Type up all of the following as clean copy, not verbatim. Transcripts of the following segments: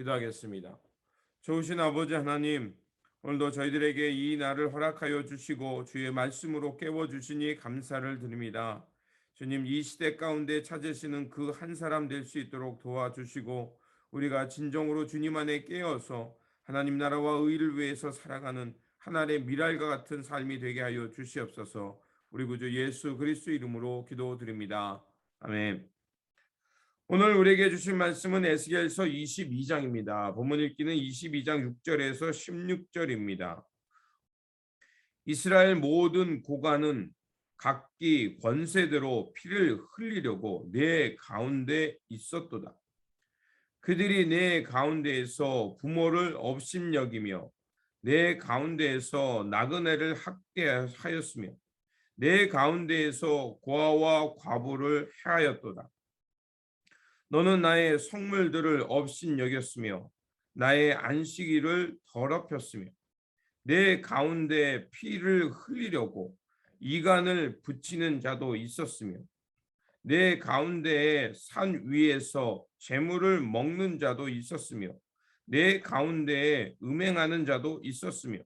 기도하겠습니다. 좋으신 아버지 하나님, 오늘도 저희들에게 이 날을 허락하여 주시고 주의 말씀으로 깨워주시니 감사를 드립니다. 주님, 이 시대 가운데 찾으시는 그 한 사람 될 수 있도록 도와주시고 우리가 진정으로 주님 안에 깨어서 하나님 나라와 의를 위해서 살아가는 하나님의 미랄과 같은 삶이 되게 하여 주시옵소서. 우리 구주 예수 그리스도 이름으로 기도드립니다. 아멘. 오늘 우리에게 주신 말씀은 에스겔서 22장입니다. 본문 읽기는 22장 6절에서 16절입니다. 이스라엘 모든 고관은 각기 권세대로 피를 흘리려고 내 가운데 있었도다. 그들이 내 가운데에서 부모를 업신여기며 내 가운데에서 나그네를 학대하였으며 내 가운데에서 고아와 과부를 해하였도다. 너는 나의 성물들을 업신여겼으며 나의 안식일을 더럽혔으며 내 가운데 피를 흘리려고 이간을 붙이는 자도 있었으며 내 가운데에 산 위에서 재물을 먹는 자도 있었으며 내 가운데에 음행하는 자도 있었으며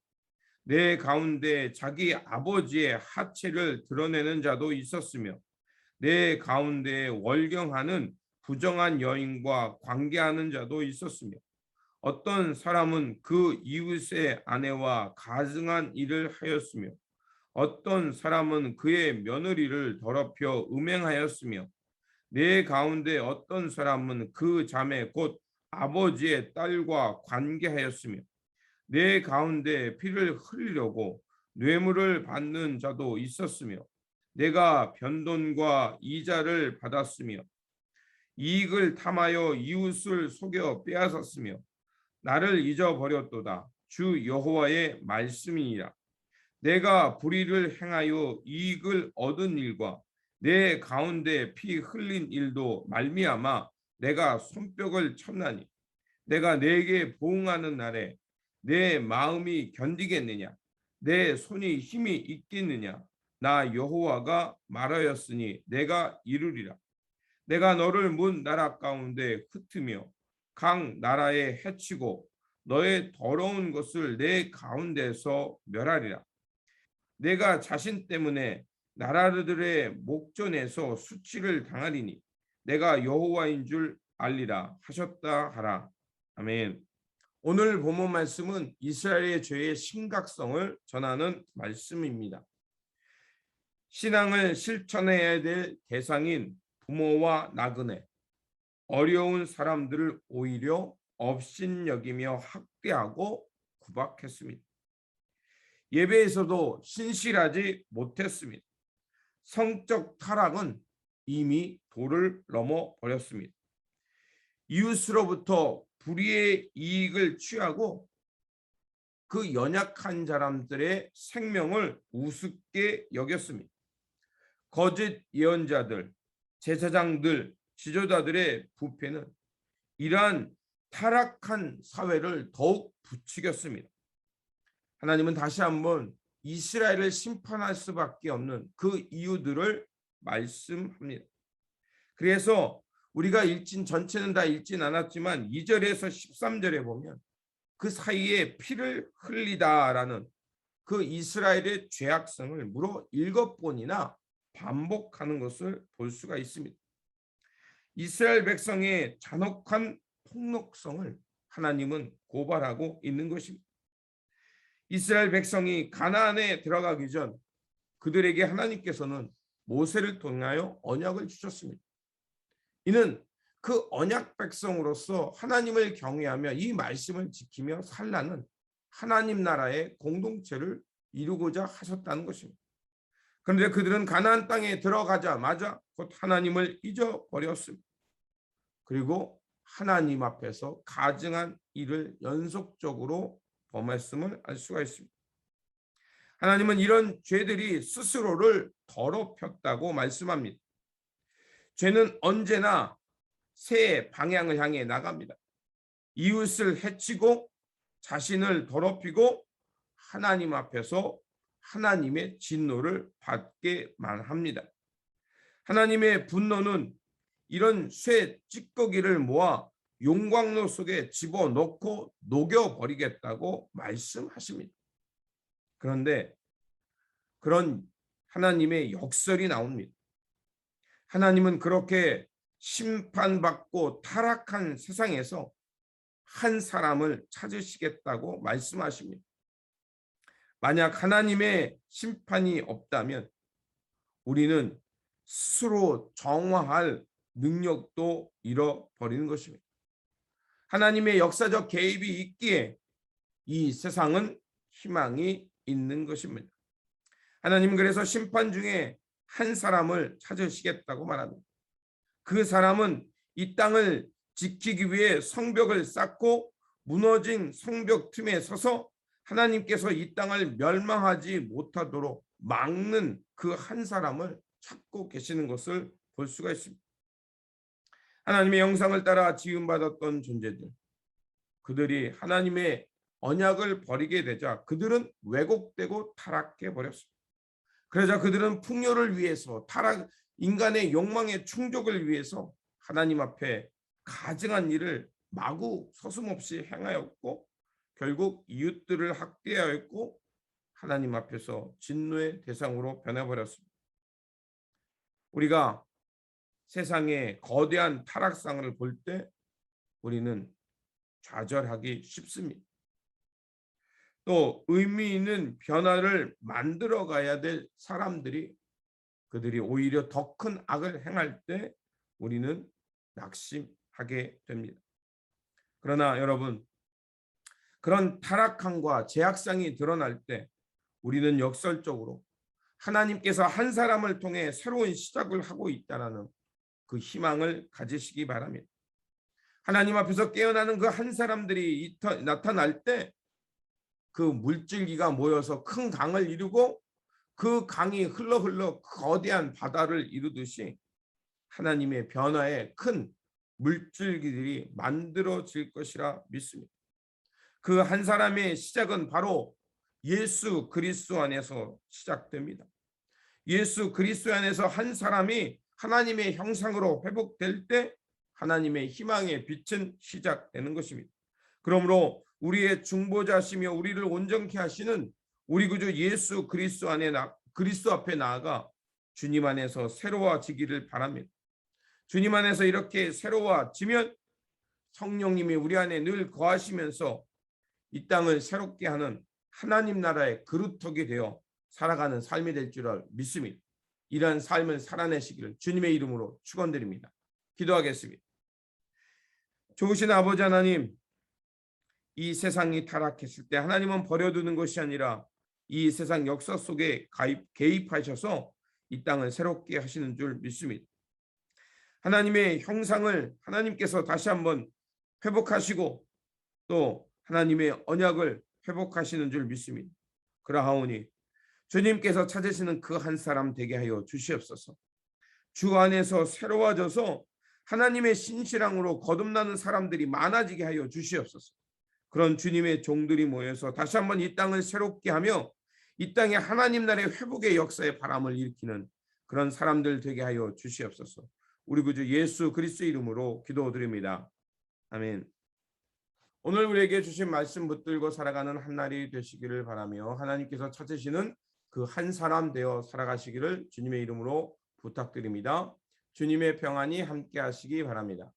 내 가운데 자기 아버지의 하체를 드러내는 자도 있었으며 내 가운데 월경하는 부정한 여인과 관계하는 자도 있었으며 어떤 사람은 그 이웃의 아내와 가증한 일을 하였으며 어떤 사람은 그의 며느리를 더럽혀 음행하였으며 내 가운데 어떤 사람은 그 자매 곧 아버지의 딸과 관계하였으며 내 가운데 피를 흘리려고 뇌물을 받는 자도 있었으며 내가 변돈과 이자를 받았으며 이익을 탐하여 이웃을 속여 빼앗았으며 나를 잊어버렸도다. 주 여호와의 말씀이니라. 내가 불의를 행하여 이익을 얻은 일과 내 가운데 피 흘린 일도 말미암아 내가 손뼉을 쳤나니 내가 내게 보응하는 날에 내 마음이 견디겠느냐 내 손이 힘이 있겠느냐 나 여호와가 말하였으니 내가 이루리라. 내가 너를 문 나라 가운데 흩으며 각 나라에 해치고 너의 더러운 것을 내 가운데서 멸하리라. 내가 자신 때문에 나라들의 목전에서 수치를 당하리니 내가 여호와인 줄 알리라 하셨다 하라. 아멘. 오늘 본문 말씀은 이스라엘의 죄의 심각성을 전하는 말씀입니다. 신앙을 실천해야 될 대상인 부모와 나그네, 어려운 사람들을 오히려 업신여기며 학대하고 구박했습니다. 예배에서도 신실하지 못했습니다. 성적 타락은 이미 도를 넘어 버렸습니다. 이웃으로부터 불의의 이익을 취하고 그 연약한 사람들의 생명을 우습게 여겼습니다. 거짓 예언자들, 제사장들, 지도자들의 부패는 이러한 타락한 사회를 더욱 부추겼습니다. 하나님은 다시 한번 이스라엘을 심판할 수밖에 없는 그 이유들을 말씀합니다. 그래서 우리가 읽진 전체는 다 읽진 않았지만 2절에서 13절에 보면 그 사이에 피를 흘리다라는 그 이스라엘의 죄악성을 무려 7번이나 반복하는 것을 볼 수가 있습니다. 이스라엘 백성의 잔혹한 폭력성을 하나님은 고발하고 있는 것입니다. 이스라엘 백성이 가나안에 들어가기 전 그들에게 하나님께서는 모세를 통하여 언약을 주셨습니다. 이는 그 언약 백성으로서 하나님을 경외하며 이 말씀을 지키며 살라는 하나님 나라의 공동체를 이루고자 하셨다는 것입니다. 그런데 그들은 가나안 땅에 들어가자마자 곧 하나님을 잊어버렸습니다. 그리고 하나님 앞에서 가증한 일을 연속적으로 범했음을 알 수가 있습니다. 하나님은 이런 죄들이 스스로를 더럽혔다고 말씀합니다. 죄는 언제나 새 방향을 향해 나갑니다. 이웃을 해치고 자신을 더럽히고 하나님 앞에서 하나님의 진노를 받게만 합니다. 하나님의 분노는 이런 쇠 찌꺼기를 모아 용광로 속에 집어넣고 녹여버리겠다고 말씀하십니다. 그런데 그런 하나님의 역설이 나옵니다. 하나님은 그렇게 심판받고 타락한 세상에서 한 사람을 찾으시겠다고 말씀하십니다. 만약 하나님의 심판이 없다면 우리는 스스로 정화할 능력도 잃어버리는 것입니다. 하나님의 역사적 개입이 있기에 이 세상은 희망이 있는 것입니다. 하나님은 그래서 심판 중에 한 사람을 찾으시겠다고 말합니다. 그 사람은 이 땅을 지키기 위해 성벽을 쌓고 무너진 성벽 틈에 서서 하나님께서 이 땅을 멸망하지 못하도록 막는 그 한 사람을 찾고 계시는 것을 볼 수가 있습니다. 하나님의 형상을 따라 지음받았던 존재들, 그들이 하나님의 언약을 버리게 되자 그들은 왜곡되고 타락해 버렸습니다. 그러자 그들은 풍요를 위해서 인간의 욕망의 충족을 위해서 하나님 앞에 가증한 일을 마구 서슴없이 행하였고 결국 이웃들을 학대하였고 하나님 앞에서 진노의 대상으로 변해버렸습니다. 우리가 세상의 거대한 타락상을 볼 때 우리는 좌절하기 쉽습니다. 또 의미 있는 변화를 만들어 가야 될 사람들이 그들이 오히려 더 큰 악을 행할 때 우리는 낙심하게 됩니다. 그러나 여러분, 그런 타락함과 죄악상이 드러날 때 우리는 역설적으로 하나님께서 한 사람을 통해 새로운 시작을 하고 있다는 그 희망을 가지시기 바랍니다. 하나님 앞에서 깨어나는 그 한 사람들이 나타날 때 그 물줄기가 모여서 큰 강을 이루고 그 강이 흘러 거대한 바다를 이루듯이 하나님의 변화에 큰 물줄기들이 만들어질 것이라 믿습니다. 그 한 사람의 시작은 바로 예수 그리스도 안에서 시작됩니다. 예수 그리스도 안에서 한 사람이 하나님의 형상으로 회복될 때 하나님의 희망의 빛은 시작되는 것입니다. 그러므로 우리의 중보자시며 우리를 온전케 하시는 우리 구주 예수 그리스도 앞에 나아가 주님 안에서 새로워지기를 바랍니다. 주님 안에서 이렇게 새로워지면 성령님이 우리 안에 늘 거하시면서 이 땅을 새롭게 하는 하나님 나라의 그루터기 되어 살아가는 삶이 될 줄 믿습니다. 이러한 삶을 살아내시기를 주님의 이름으로 축원드립니다. 기도하겠습니다. 좋으신 아버지 하나님, 이 세상이 타락했을 때 하나님은 버려두는 것이 아니라 이 세상 역사 속에 개입하셔서 이 땅을 새롭게 하시는 줄 믿습니다. 하나님의 형상을 하나님께서 다시 한번 회복하시고 또 하나님의 언약을 회복하시는 줄 믿습니다. 그러하오니 주님께서 찾으시는 그 한 사람 되게 하여 주시옵소서. 주 안에서 새로워져서 하나님의 신실함으로 거듭나는 사람들이 많아지게 하여 주시옵소서. 그런 주님의 종들이 모여서 다시 한번 이 땅을 새롭게 하며 이 땅에 하나님 나라의 회복의 역사의 바람을 일으키는 그런 사람들 되게 하여 주시옵소서. 우리 구주 예수 그리스도의 이름으로 기도드립니다. 아멘. 오늘 우리에게 주신 말씀 붙들고 살아가는 한 날이 되시기를 바라며 하나님께서 찾으시는 그 한 사람 되어 살아가시기를 주님의 이름으로 부탁드립니다. 주님의 평안이 함께 하시기 바랍니다.